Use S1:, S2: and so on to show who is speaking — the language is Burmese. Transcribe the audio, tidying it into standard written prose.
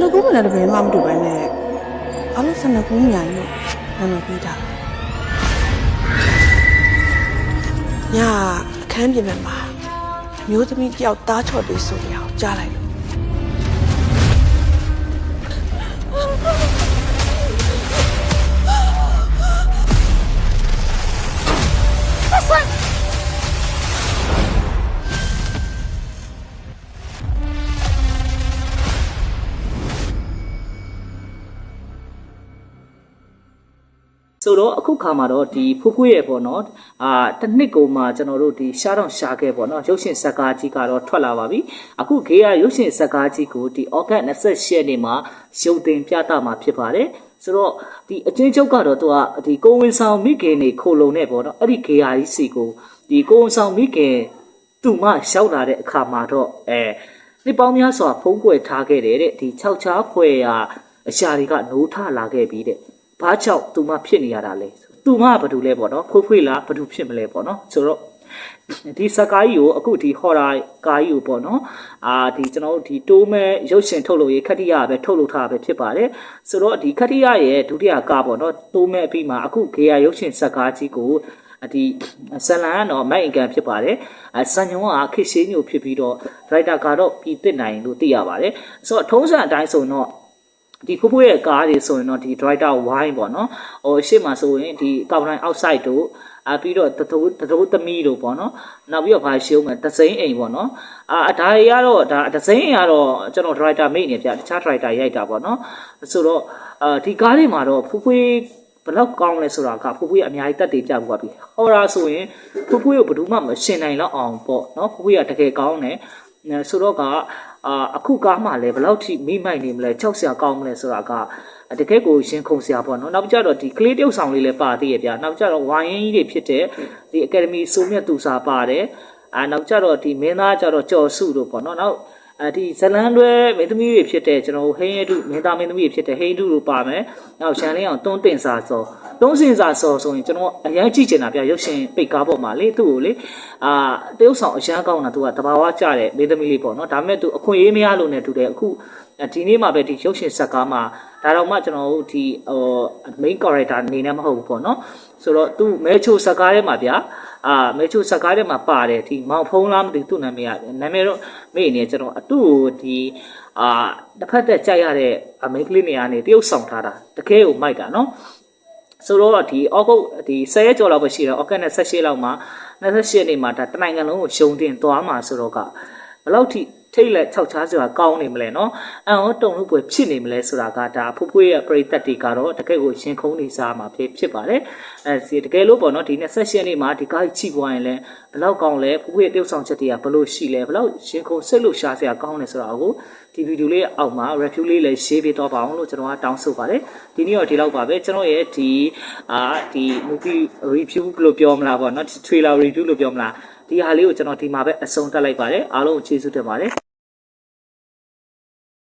S1: နကူးမလည်းတပည့်မှမတူပဲနဲ့အားလုံးဆနကူးမြိုင်လို့နာမည်ပေးတာညအခန်းပြင်မှာမျိုးသမီးတယောက်သားချော်လေးဆိုရအောင်ကြားလိုက်လို့
S2: ဆိုတော့အခုခါမှာတော့ဒီဖူးဖူးရဲ့ပေါ့နော်တစ်နှစ်ကိုမှကျွန်တော်တို့ဒီရှားတော့ရှားခဲ့ပေါ့နော်ရုပ်ရှင်ဇာတ်ကားကြီးကတော့ထွက်လာပါပြီအခုခေတ်ကရုပ်ရှင်ဇာတ်ကားကြီးကိုဒီဩဂတ်28ရက်နေ့မှာရုပ်သင်ပြသမှာဖြစ်ပါတယ်ဆိုတော့ဒီအချင်းချုပ်ကတော့သူကဒီကိုဝင်ဆောင်မိခင်နေခိုလုံနဲ့ပေါ့နော်အဲ့ဒီခေယာကြီးစီကိုဒီကိုဝင်ဆောင်မိခင်သူ့မရှောက်လာတဲ့အခါမှာတော့နှစ်ပေါင်းများစွာဖုံးကွယ်ထားခဲ့တဲ့ဒီ6ချားဖွဲရာအရှာတွေကနိုးထလာခဲ့ပြီးတဲ့ဘာကြောင့်သူမဖြစ်နေရတာလဲသူမဘာလို့လဲပေါ့နော်ဖွေးလားဘာလို့ဖြစ်မလဲပေါ့နော်ဆိုတော့ဒီစကားကြီးကိုအခုဒီဟော်ရာကားကြီးကိုပေါ့နော်ဒီကျွန်တော်တို့ဒီတိုးမဲရုပ်ရှင်ထုတ်လို့ရခတ္တိယပဲထုတ်လို့ထားပဲဖြစ်ပါတယ်ဆိုတော့ဒီခတ္တိယရဲ့ဒုတိယကားပေါ့နော်တိုးမဲအပြီးမှာအခုဂေယရုပ်ရှင်စကားကြီးကိုဒီဇလန်ကတော့မိုက်အင်ကန်ဖြစ်ပါတယ်စံညုံကခေရှင်းညိုဖြစ်ပြီးတော့ဒရိုက်တာကတော့ပြည်သစ်နိုင်လို့သိရပါတယ်ဆိုတော့ထုံးစံအတိုင်းဆိုတော့ဒီဖူးဖူးရဲ့ကားတွေဆိုရင်တော့ဒီ driver wine ပေါ့နော်ဟိုရှေ့မှာဆိုရင်ဒီ carbon outside တို့ပြီးတော့တတိုးသမီးတို့ပေါ့နော်နောက်ပြီးတော့ဘာရှုံးမယ်ဒဇိန်အိမ်ပေါ့နော်ဒါတွေကတော့ဒါဒဇိန်အိမ်ကတော့ကျွန်တော် driver မိနေပြတခြား driver ရိုက်တာပေါ့နော်ဆိုတော့ဒီကားတွေမှာတော့ဖူးဖူးဘယ်လောက်ကောင်းလဲဆိုတာကဖူးဖူးရအများကြီးတက်တည်ပြဖို့ပါပြီဟောရာဆိုရင်ဖူးဖူးကိုဘယ်သူမှမရှင်းနိုင်တော့အောင်ပေါ့နော်ဖူးဖူးရတကယ်ကောင်းတယ်ဆိုတော့ကအခုကားမှလည်းဘယ်လောက်ထိမိမိုက်နေမလဲကြောက်စရာကောင်းမလဲဆိုတာကတကယ်ကိုရှင်ခုန်စရာပေါ့နော်နောက်ကြတော့ဒီကလေးတယောက်ဆောင်လေးလည်းပါသေးရဲ့ဗျာနောက်ကြတော့ဝိုင်းကြီးတွေဖြစ်တဲ့ဒီအကယ်ဒမီဆိုမြတ်သူစာပါတယ်နောက်ကြတော့ဒီမင်းသားကြတော့ကြော်စုတို့ပေါ့နော်နောက်ဒီဇလန်တွဲမင်းသမီးတွေဖြစ်တဲ့ကျွန်တော်ဟိန်းရတုမင်းသားမင်းသမီးတွေဖြစ်တဲ့ဟိန်းတုတို့ပါမယ်နောက်ရှန်လင်းအောင်တွန်းတင်စာစောတွန်းစင်စာစောဆိုရင်ကျွန်တော်အရင်ကြည့်ချင်တာဗျရုပ်ရှင်ပိတ်ကားပေါ်မှာလေသူ့ကိုလေတရုပ်ဆောင်အရန်ကောင်းတာသူကတဘာဝကြတဲ့မင်းသမီးလေးပေါ့နော်ဒါပေမဲ့သူအခွင့်အရေးမရလို့ ਨੇ တူတယ်အခုဒီနေ့မှာပဲဒီရုပ်ရှင်ဇာတ်ကားမှာဒါတော့မှကျွန်တော်တို့ဒီmain character အနေနဲ့မဟုတ်ဘူးပေါ့နော်ဆိုတော့သူမဲချိုဇာတ်ကားထဲမှာဗျမဲချိုဇာတ်ကားထဲမှာပါတယ်ဒီမောင်ဖုံးလားမသိသူ့နာမည်တော့မေ့နေကျွန်တော်သူ့ကိုဒီတစ်ဖက်သက်ကြိုက်ရတဲ့မိန်းကလေးနေရာနေတရုပ်ဆောင်ထားတာတကယ်ကိုမိုက်တာနော်ဆိုတော့ဒီဩဂုတ်ဒီ10ရက်ကျော်လောက်ပဲရှိတယ်ဩဂတ်နဲ့18လောက်မှာ28ရက်နေ့မှာဒါတနိုင်ငံလုံးကိုရှုံတင်သွားမှာဆိုတော့ကဘယ်လောက်ထိထိတ်လက်6ချားဆိုတာကောင်းနေမလဲเนาะတုံလို့ပွဲဖြစ်နေမလဲဆိုတာကဒါဖူးဖူးရဲ့ပရိသတ်တွေကတော့တကယ်ကိုရှင်ခုံးနေစားမှာဖြစ်ပါတယ်တကယ်လို့ပေါ့เนาะဒီ28ရက်နေ့မှာဒီကားကြီးပွားရင်လည်းဘယ်လောက်ကောင်းလဲဖူးဖူးရဲ့ပြုတ်ဆောင်ချက်တွေကဘယ်လိုရှိလဲဘယ်လောက်ရှင်ခုံးစိတ်လို့ရှားစရာကောင်းလဲဆိုတာကိုဒီဗီဒီယိုလေးအောက်မှာ review လေးလည်း share ပေးတော့ပါအောင်လို့ကျွန်တော်ကတောင်းဆိုပါတယ်ဒီနေ့တော့ဒီလောက်ပါပဲကျွန်တော်ရဲ့ဒီ movie review လို့ပြောမလားပေါ့เนาะ trailer review လို့ပြောမလားဒီဟာလေးကိုကျွန်တော်ဒီမှာပဲအဆုံးသတ်လိုက်ပါတယ်အားလုံးကိုကျေးဇူးတင်ပါတယ်